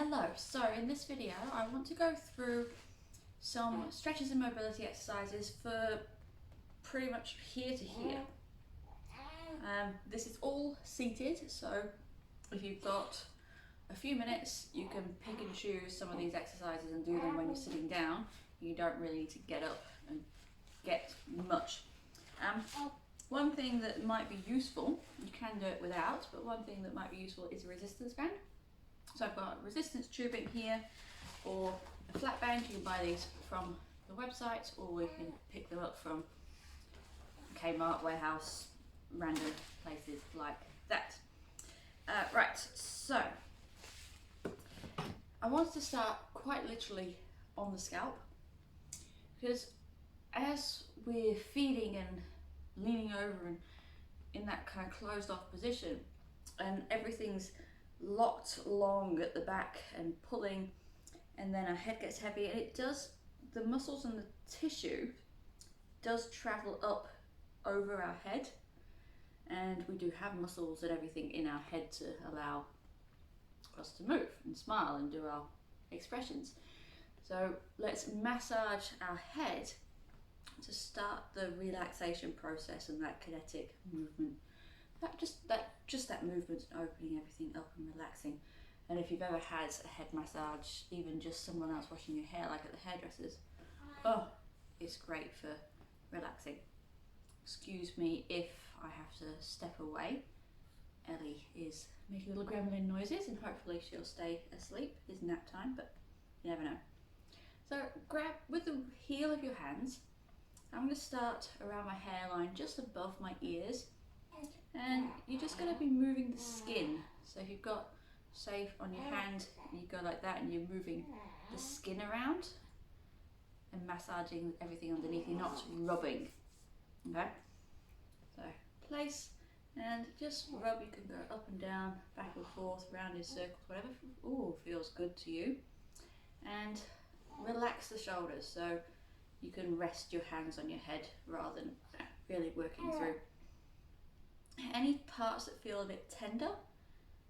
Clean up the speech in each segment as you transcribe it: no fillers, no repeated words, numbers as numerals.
Hello, so in this video I want to go through some stretches and mobility exercises for pretty much here to here. This is all seated, so if you've got a few minutes you can pick and choose some of these exercises and do them when you're sitting down. You don't really need to get up and get much. One thing that might be useful, you can do it without, but one thing that might be useful is a resistance band. So I've got resistance tubing here, or a flat band. You can buy these from the website, or you can pick them up from Kmart, Warehouse, random places like that. Right, so I wanted to start quite literally on the scalp, because as we're feeding and leaning over and in that kind of closed off position, and everything's locked long at the back and pulling, and then our head gets heavy, and the muscles and the tissue does travel up over our head, and we do have muscles and everything in our head to allow us to move and smile and do our expressions. So let's massage our head to start the relaxation process and that kinetic movement. Just that movement and opening everything up and relaxing. And if you've ever had a head massage, even just someone else washing your hair, like at the hairdressers, oh, it's great for relaxing. Excuse me if I have to step away. Ellie is making little gremlin noises, and hopefully she'll stay asleep. It's nap time, but you never know. So grab with the heel of your hands. I'm going to start around my hairline, just above my ears. And you're just going to be moving the skin. So if you've got, say on your hand, you go like that and you're moving the skin around and massaging everything underneath. You're not rubbing. Okay? So place and just rub. You can go up and down, back and forth, round in circles, whatever feels good to you. And relax the shoulders, so you can rest your hands on your head rather than really working through. Any parts that feel a bit tender,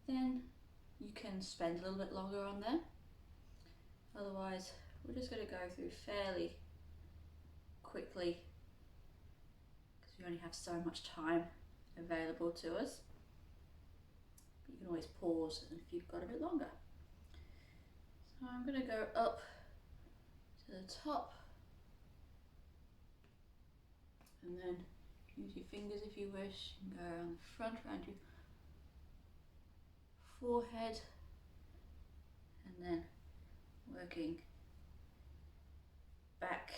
then you can spend a little bit longer on there. Otherwise, we're just going to go through fairly quickly, because we only have so much time available to us. But you can always pause if you've got a bit longer. So I'm going to go up to the top, and then use your fingers if you wish, and go around the front, around your forehead, and then working back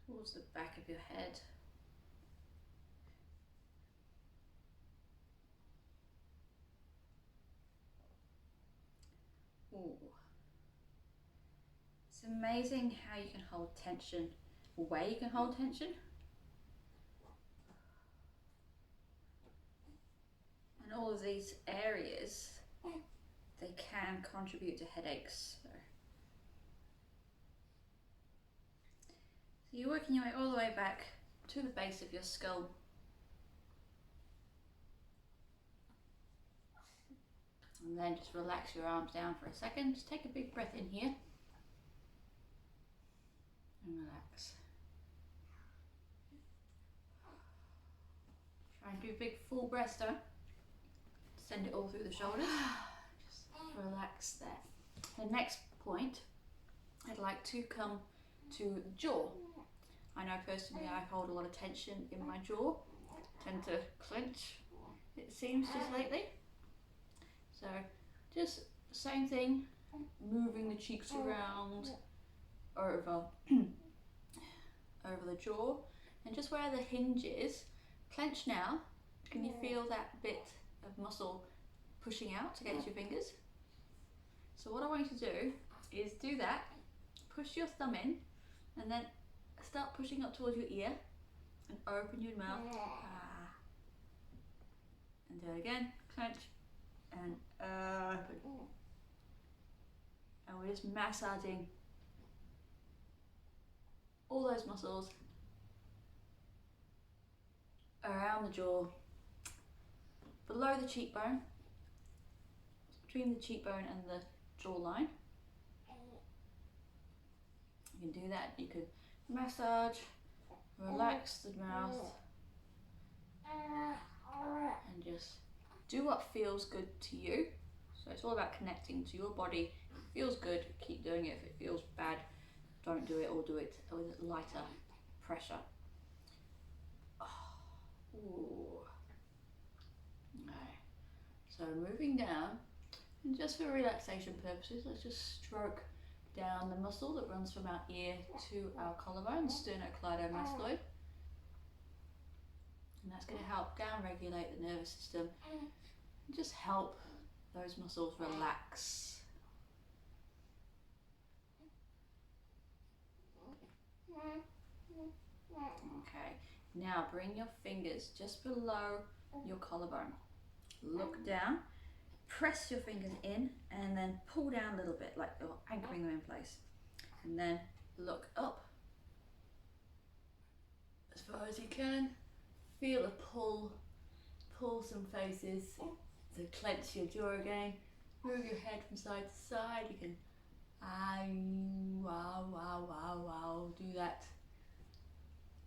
towards the back of your head. Ooh. It's amazing how you can hold tension, or where you can hold tension. And all of these areas, they can contribute to headaches. So you're working your way all the way back to the base of your skull. And then just relax your arms down for a second. Just take a big breath in here. And relax. Try and do a big full breaster. Send it all through the shoulders. Just relax there. The next point, I'd like to come to the jaw. I know personally I hold a lot of tension in my jaw. Tend to clench, it seems, just lately. So just same thing, moving the cheeks around over the jaw, and just where the hinge is, clench now. Can you feel that bit of muscle pushing out against your fingers? So what I want you to do is do that, push your thumb in, and then start pushing up towards your ear, and open your mouth. And do it again, clench, and open. And we're just massaging all those muscles around the jaw, below the cheekbone, between the cheekbone and the jawline. You can do that. You could massage, relax the mouth, and just do what feels good to you. So it's all about connecting to your body. If it feels good, keep doing it. If it feels bad, don't do it, or do it with lighter pressure. Ooh. Okay. So moving down, and just for relaxation purposes, let's just stroke down the muscle that runs from our ear to our collarbone, sternocleidomastoid. And that's going to help down-regulate the nervous system and just help those muscles relax. Okay, now bring your fingers just below your collarbone. Look down, press your fingers in, and then pull down a little bit, like you're anchoring them in place. And then look up as far as you can. Feel a pull some faces to clench your jaw again. Move your head from side to side. You can wow, do that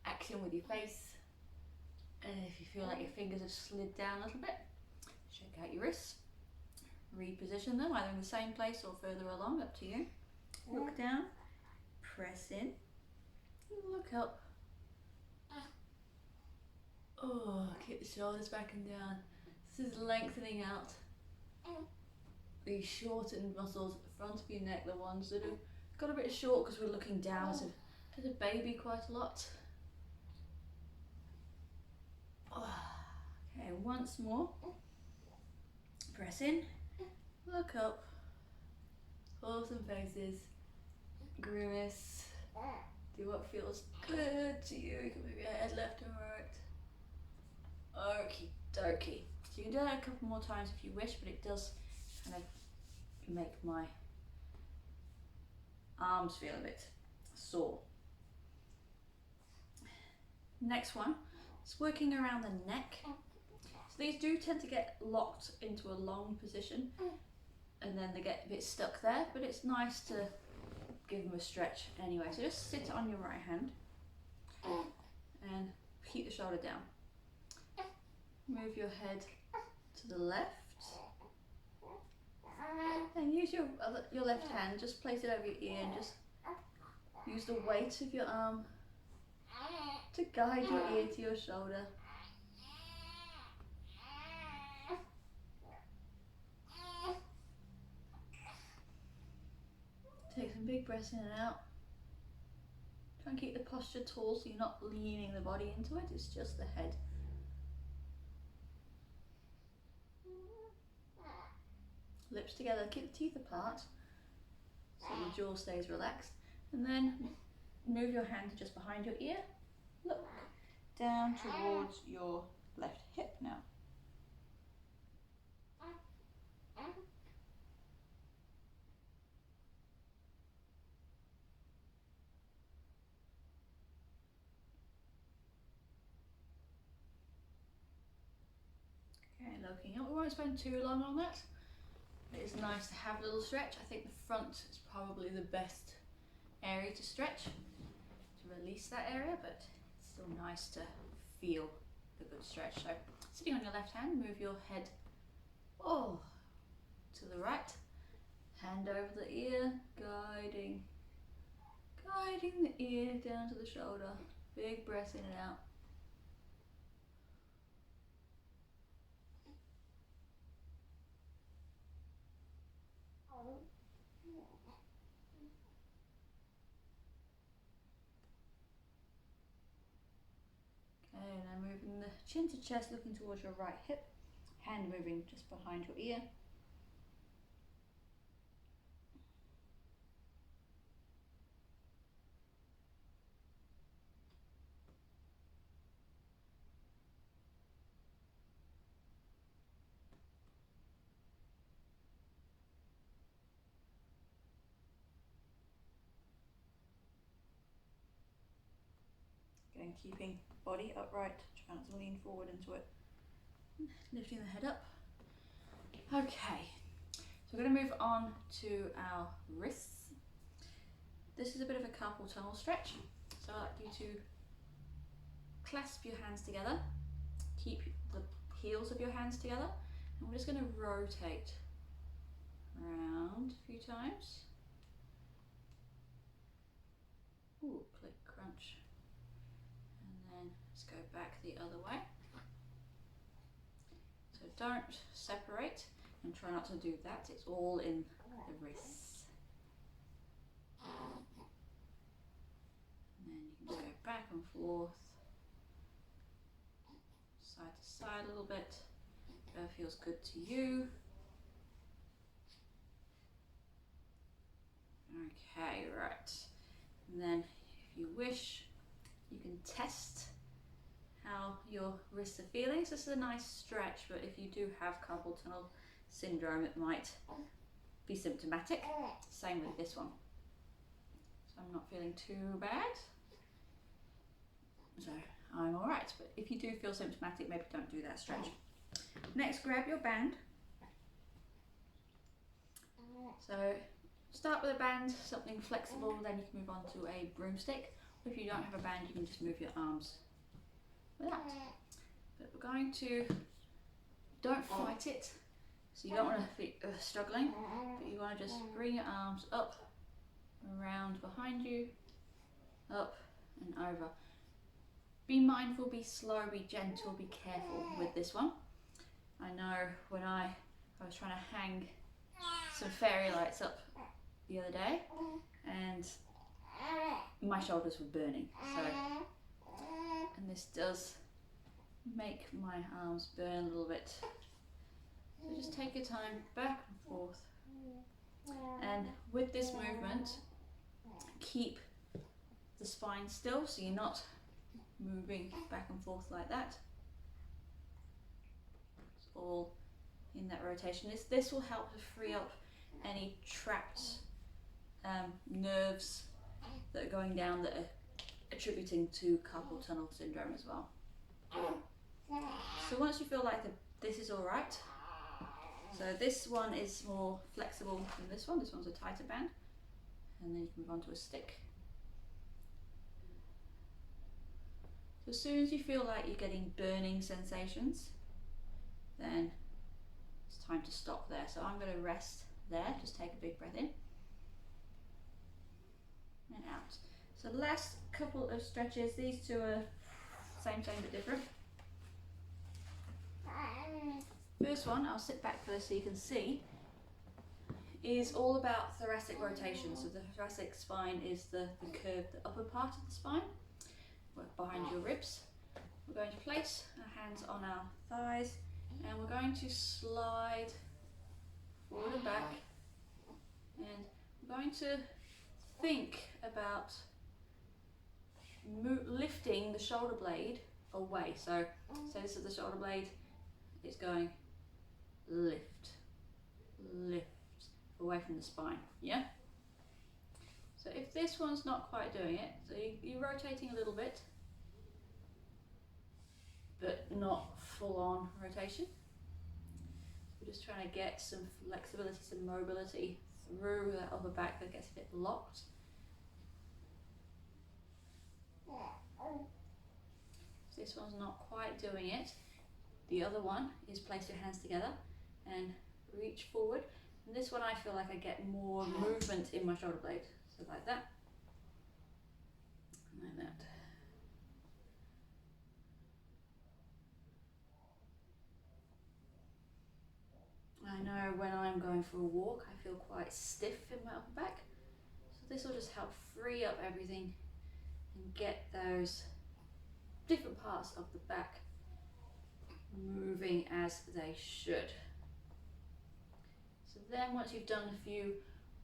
action with your face. And if you feel like your fingers have slid down a little bit, shake out your wrists, reposition them either in the same place or further along, up to you. Look down, press in, look up. Oh, keep the shoulders back and down. This is lengthening out these shortened muscles at the front of your neck, the ones that have got a bit short because we're looking down as a baby quite a lot. Okay, once more. Press in, look up, pull some faces, grimace, do what feels good to you. You can move your head left and right. Okie dokie. So you can do that a couple more times if you wish, but it does kind of make my arms feel a bit sore. Next one is working around the neck. So these do tend to get locked into a long position and then they get a bit stuck there, but it's nice to give them a stretch anyway. So just sit on your right hand and keep the shoulder down. Move your head to the left and use your left hand, just place it over your ear and just use the weight of your arm to guide your ear to your shoulder. Take some big breaths in and out. Try and keep the posture tall so you're not leaning the body into it, it's just the head. Lips together, keep the teeth apart so the jaw stays relaxed. And then move your hand just behind your ear. Look down towards your left hip now. Okay, looking up. We won't spend too long on that. It's nice to have a little stretch. I think the front is probably the best area to stretch, to release that area, but it's still nice to feel the good stretch. So sitting on your left hand, move your head to the right, hand over the ear, guiding the ear down to the shoulder. Big breath in and out. Okay, now moving the chin to chest, looking towards your right hip, hand moving just behind your ear. Again, keeping body upright, try not to lean forward into it. lifting the head up. Okay, so we're going to move on to our wrists. This is a bit of a carpal tunnel stretch, so I'd like you to clasp your hands together, keep the heels of your hands together, and we're just going to rotate around a few times. Ooh, click, crunch, and then let's go back the other way. So don't separate, and try not to do that, it's all in the wrists. And then you can just go back and forth, side to side a little bit, whatever feels good to you. Okay, right. And then if you wish, you can test how your wrists are feeling. So this is a nice stretch, but if you do have carpal tunnel syndrome, it might be symptomatic. Same with this one. So I'm not feeling too bad. So I'm all right, but if you do feel symptomatic, maybe don't do that stretch. Next, grab your band. So start with a band, something flexible, then you can move on to a broomstick. Or if you don't have a band, you can just move your arms with that. But we're going to, don't fight it. So you don't want to be struggling, but you want to just bring your arms up, around behind you, up and over. Be mindful, be slow, be gentle, be careful with this one. I know when I was trying to hang some fairy lights up the other day and my shoulders were burning. And this does make my arms burn a little bit. So just take your time, back and forth. And with this movement, keep the spine still so you're not moving back and forth like that. It's all in that rotation. This will help to free up any trapped nerves that are going down that are attributing to carpal tunnel syndrome as well. So once you feel like this is all right, so this one is more flexible than this one. This one's a tighter band, and then you can move on to a stick. So as soon as you feel like you're getting burning sensations, then it's time to stop there. So I'm going to rest there, just take a big breath in and out. So the last couple of stretches, these two are same but different. First one, I'll sit back for this so you can see, is all about thoracic rotation. So the thoracic spine is the curved, the upper part of the spine, behind your ribs. We're going to place our hands on our thighs and we're going to slide forward and back, and we're going to think about lifting the shoulder blade away. So this is the shoulder blade, it's going lift, lift away from the spine, yeah? So if this one's not quite doing it, so you're rotating a little bit, but not full on rotation. We're just trying to get some flexibility, some mobility through that upper back that gets a bit locked. So this one's not quite doing it. The other one is place your hands together and reach forward. And this one I feel like I get more movement in my shoulder blade. So like that, and like that. I know when I'm going for a walk, I feel quite stiff in my upper back. So this will just help free up everything and get those different parts of the back moving as they should. So then once you've done a few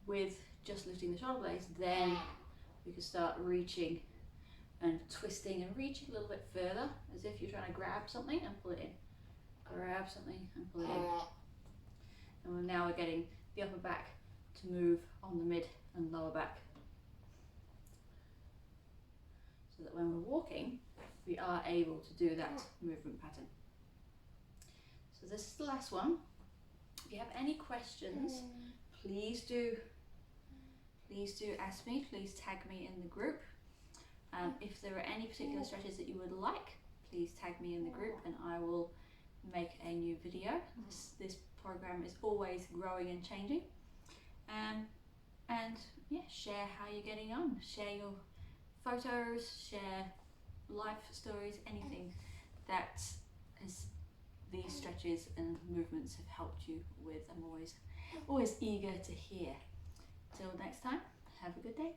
with just lifting the shoulder blades, then we can start reaching and twisting and reaching a little bit further, as if you're trying to grab something and pull it in. Grab something and pull it in. And now we're getting the upper back to move on the mid and lower back. So that when we're walking, we are able to do that movement pattern. So this is the last one. If you have any questions, please do ask me. Please tag me in the group. If there are any particular stretches that you would like, please tag me in the group and I will make a new video. This program is always growing and changing. And yeah, share how you're getting on. Share your photos, share life stories, anything that these stretches and movements have helped you with. I'm always eager to hear. Till next time, have a good day.